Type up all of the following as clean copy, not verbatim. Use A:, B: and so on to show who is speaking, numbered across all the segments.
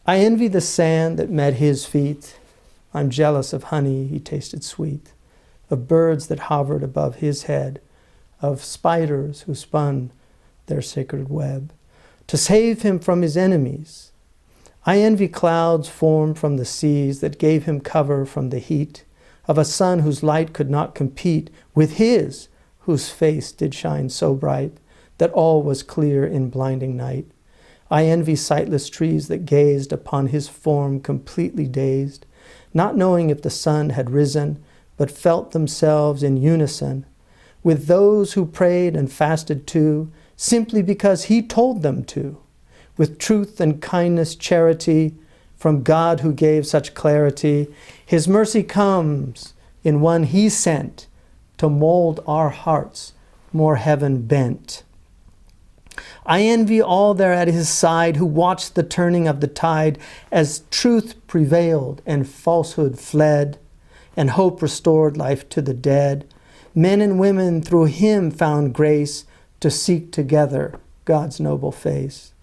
A: I envy the sand that met his feet. I'm jealous of honey he tasted sweet, of birds that hovered above his head, of spiders who spun their sacred web to save him from his enemies. I envy clouds formed from the seas that gave him cover from the heat, of a sun whose light could not compete with his, whose face did shine so bright that all was clear in blinding night. I envy sightless trees that gazed upon his form completely dazed, not knowing if the sun had risen, but felt themselves in unison with those who prayed and fasted too, simply because he told them to, with truth and kindness, charity, from God who gave such clarity. His mercy comes in one he sent to mold our hearts more heaven bent. I envy all there at his side who watched the turning of the tide as truth prevailed and falsehood fled and hope restored life to the dead. Men and women through him found grace to seek together God's noble face.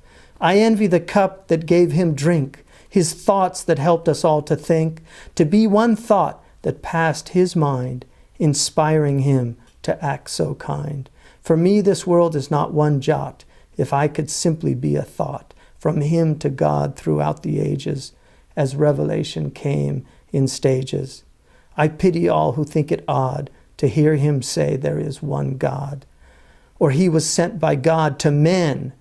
A: I envy the cup that gave him drink, his thoughts that helped us all to think, to be one thought that passed his mind, inspiring him to act so kind. For me this world is not one jot, if I could simply be a thought, from him to God throughout the ages, as revelation came in stages. I pity all who think it odd to hear him say there is one God, or he was sent by God to men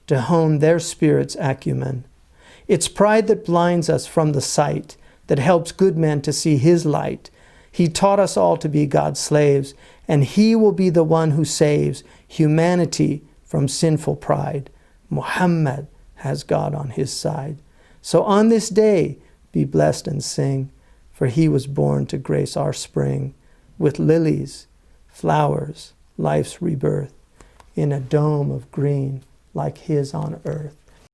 A: to hone their spirit's acumen. It's pride that blinds us from the sight, that helps good men to see his light. He taught us all to be God's slaves, and he will be the one who saves humanity from sinful pride. Muhammad has God on his side. So on this day, be blessed and sing, for he was born to grace our spring with lilies, flowers, life's rebirth, in a dome of green like his on earth.